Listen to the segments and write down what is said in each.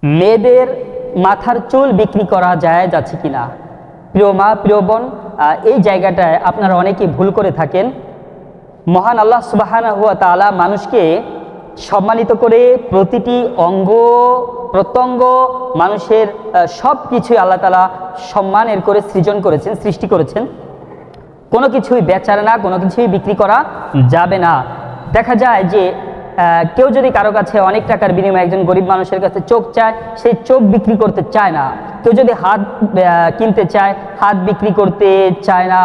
মেয়েদের মাথার চুল বিক্রি করা যায় যাচ্ছে কিনা? প্রিয় মা, প্রিয় বোন, এই জায়গাটায় আপনারা অনেকেই ভুল করে থাকেন। মহান আল্লাহ সুবহানাহু ওয়া তাআলা মানুষকে সম্মানিত করে প্রতিটি অঙ্গ প্রত্যঙ্গ মানুষের সব কিছুই আল্লাহ তাআলা সম্মানের করে সৃজন করেছেন, সৃষ্টি করেছেন। কোনো কিছুই বেচার না, কোনো কিছুই বিক্রি করা যাবে না। দেখা যায় যে কেউ যদি কারো কাছে অনেক টাকার বিনিময়ে একজন গরিব মানুষের কাছে চোখ চায়, সেই চোখ বিক্রি করতে চায় না। কেউ যদি হাত কিনতে চায়, হাত বিক্রি করতে চায় না।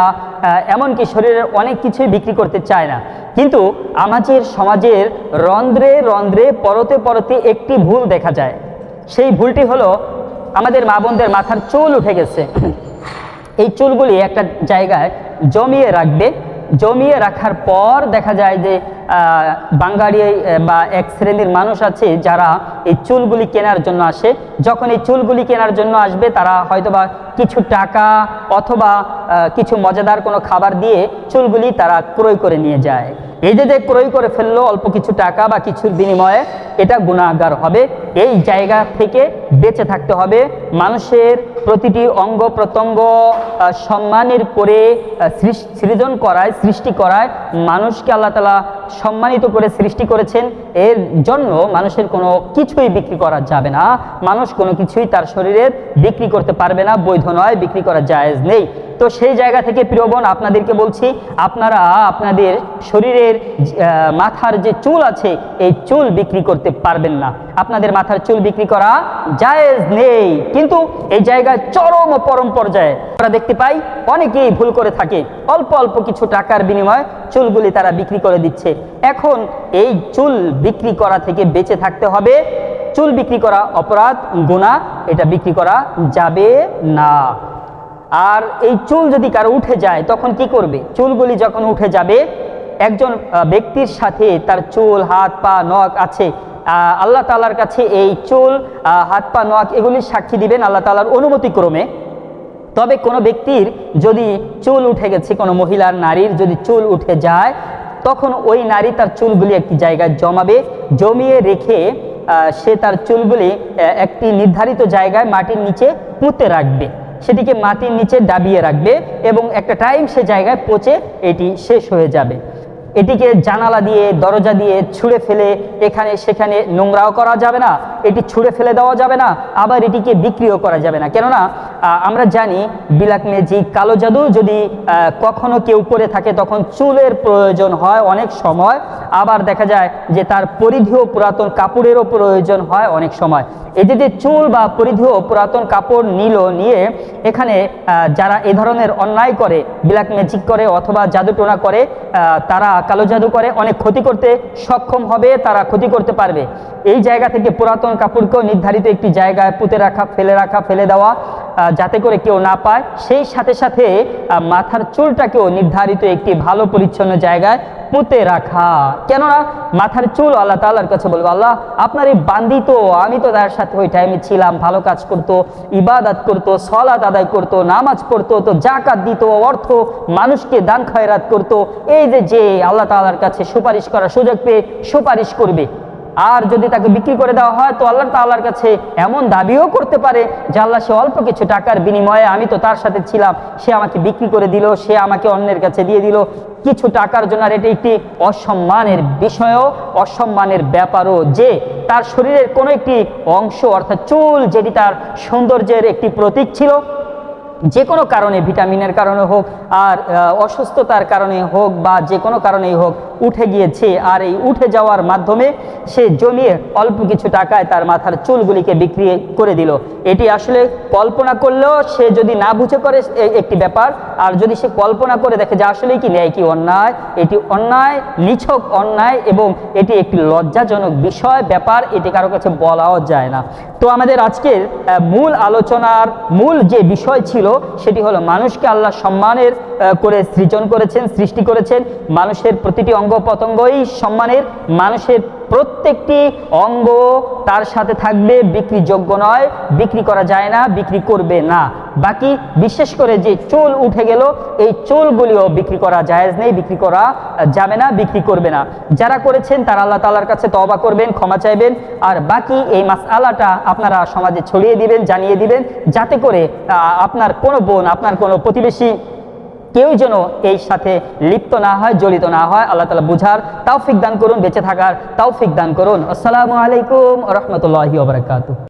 এমনকি শরীরের অনেক কিছুই বিক্রি করতে চায় না। কিন্তু আমাদের সমাজের রন্ধ্রে রন্ধ্রে পরতে পরতে একটি ভুল দেখা যায়। সেই ভুলটি হলো আমাদের মা বোনদের মাথার চুল উঠে গেছে। এই চুলগুলি একটা জায়গায় জমিয়ে রাখবে। জমিয়ে রাখার পর দেখা যায় যে বাঙালি বা এক শ্রেণীর মানুষ আছে যারা এই চুলগুলি কেনার জন্য আসে। যখন এই চুলগুলি কেনার জন্য আসবে, তারা হয়তোবা কিছু টাকা অথবা কিছু মজাদার কোনো খাবার দিয়ে চুলগুলি তারা ক্রয় করে নিয়ে যায়। এই যে ক্রয় করে ফেললো অল্প কিছু টাকা বা কিছুর বিনিময়ে, এটা গুনাহগার হবে। এই জায়গা থেকে বেঁচে থাকতে হবে। মানুষের প্রতিটি অঙ্গ প্রত্যঙ্গ সম্মানের করে সৃজন করায়, সৃষ্টি করায় মানুষকে আল্লাহ তাআলা সম্মানিত করে সৃষ্টি করেছেন। এর জন্য মানুষের কোনো কিছুই বিক্রি করা যাবে না। মানুষ কোনো কিছুই তার শরীরের বিক্রি করতে পারবে না, বৈধ নয়, বিক্রি করা জায়েজ নেই। তো সেই জায়গা থেকে প্রিয় বোন, আপনাদেরকে বলছি, আপনারা আপনাদের শরীরের মাথার যে চুল আছে, এই চুল বিক্রি করতে পারবেন না। আপনাদের মাথার চুল বিক্রি করা জায়েজ নেই। কিন্তু এই জায়গায় চরম ও পরম পর্যায়ে আমরা দেখতে পাই অনেকেই ভুল করে থাকে। অল্প অল্প কিছু টাকার বিনিময়ে চুলগুলি তারা বিক্রি করে দিচ্ছে। এখন এই চুল বিক্রি করা থেকে বেঁচে থাকতে হবে। চুল বিক্রি করা অপরাধ, গুনাহ, এটা বিক্রি করা যাবে না। আর এই চুল যদি কারো উঠে যায় তখন কি করবে? চুলগুলি যখন উঠে যাবে, একজন ব্যক্তির সাথে তার চুল, হাত, পা, নখ আছে। আল্লাহ তাআলার কাছে এই চুল, হাত, পা, নখ এগুলি সাক্ষী দিবেন আল্লাহ তাআলার অনুমতি ক্রমে। তবে কোনো ব্যক্তির যদি চুল উঠে গেছে, কোনো মহিলার, নারীর যদি চুল উঠে যায়, তখন ওই নারী তার চুলগুলি একটি জায়গায় জমাবে। জমিয়ে রেখে সে তার চুলগুলি একটি নির্ধারিত জায়গায় মাটির নিচে পুঁতে রাখবে। সেটিকে মাটির নিচে দাবিয়ে রাখবে এবং একটা টাইম সে জায়গায় পচে এটি শেষ হয়ে যাবে। এটিকে জানালা দিয়ে, দরজা দিয়ে ছুঁড়ে ফেলে এখানে সেখানে নোংরাও করা যাবে না, এটি ছুঁড়ে ফেলে দেওয়া যাবে না, আবার এটিকে বিক্রিও করা যাবে না। কেননা আমরা জানি ব্ল্যাক ম্যাজিক, কালো জাদু যদি কখনো কেউ করে থাকে, তখন চুলের প্রয়োজন হয় অনেক সময়। আবার দেখা যায় যে তার পরিধেয় পুরাতন কাপড়েরও প্রয়োজন হয় অনেক সময়। এই যে চুল বা পরিধেয় পুরাতন কাপড় নিয়ে এখানে যারা এ ধরনের অন্যায় করে, ব্ল্যাক ম্যাজিক করে অথবা জাদুটোনা করে, তারা কালো জাদু করে, অনেক ক্ষতি করতে সক্ষম হবে, তারা ক্ষতি করতে পারবে। এই জায়গা থেকে পুরাতন কাপড়কেও নির্ধারিত একটি জায়গায় পুঁতে রাখা, ফেলে দেওয়া, যাতে করে কেউ না পায়। সেই সাথে সাথে মাথার চুলটাকেও নির্ধারিত একটি ভালো পরিচ্ছন্ন জায়গায় পুঁতে রাখা। কেননা মাথার চুল আল্লাহ তাআলার কাছে বলবো, আল্লাহ আপনার এই বান্দি তো, আমি তো তার সাথে ওই টাইমে ছিলাম, ভালো কাজ করতো, ইবাদত করতো, সালাত আদায় করতো, নামাজ পড়তো, তো যাকাত দিত, অর্থ মানুষকে দান খয়রাত করতো। এই যে আল্লাহ তাআলার কাছে সুপারিশ করার সুযোগ পেয়ে সুপারিশ করবে। আর যদি তাকে বিক্রি করে দেওয়া হয়, তো আল্লাহ তাআলার কাছে এমন দাবিও করতে পারে যে আল্লাহ, সে অল্প কিছু টাকার বিনিময়ে, আমি তো তার সাথে ছিলাম, সে আমাকে বিক্রি করে দিল, সে আমাকে অন্যের কাছে দিয়ে দিল কিছু টাকার জন্য। আর এটি একটি অসম্মানের বিষয়ও, অসম্মানের ব্যাপারও যে তার শরীরের কোনো একটি অংশ, অর্থাৎ চুল, যেটি তার সৌন্দর্যের একটি প্রতীক ছিল, যে কোনো কারণে, ভিটামিনের কারণে হোক আর অসুস্থতার কারণে হোক বা যে কোনো কারণেই হোক, উঠে গিয়েছে। আর এই উঠে যাওয়ার মাধ্যমে সে জমিয়ে অল্প কিছু টাকায় তার মাথার চুলগুলিকে বিক্রি করে দিল। এটি আসলে কল্পনা করলেও, সে যদি না বুঝে করে একটি ব্যাপার, আর যদি সে কল্পনা করে দেখে যে আসলেই কি ন্যায় কি অন্যায়, এটি অন্যায়, নিছক অন্যায় এবং এটি একটি লজ্জাজনক বিষয়, ব্যাপার, এটি কারো কাছে বলাও যায় না। তো আমাদের আজকের মূল আলোচনার মূল যে বিষয় ছিল, সেটি হলো মানুষকে আল্লাহ সম্মানের করে সৃজন করেছেন, সৃষ্টি করেছেন। মানুষের প্রতিটি অঙ্গ প্রত্যঙ্গই সম্মানের। মানুষের প্রত্যেকটি অঙ্গ তার সাথে থাকবে, বিক্রিযোগ্য নয়, বিক্রি করা যায় না, বিক্রি করবে না। বাকি বিশেষ করে যে চুল উঠে গেল এই চুলগুলিও বিক্রি করা জায়েজ নেই, বিক্রি করা যাবে না, বিক্রি করবে না। যারা করেছেন তারা আল্লাহ তাআলার কাছে তওবা করবেন, ক্ষমা চাইবেন। আর বাকি এই মাসআলাটা আপনারা সমাজে ছড়িয়ে দিবেন, জানিয়ে দিবেন, যাতে করে আপনার কোনো বোন, আপনার কোনো প্রতিবেশী কেউ যেন এই সাথে লিপ্ত না হয়, জড়িত না হয়। আল্লাহ তাআলা বুঝার তৌফিক দান করুন, বেঁচে থাকার তৌফিক দান করুন। আসসালামু আলাইকুম ওয়া রাহমাতুল্লাহি ওয়া বারাকাতুহু।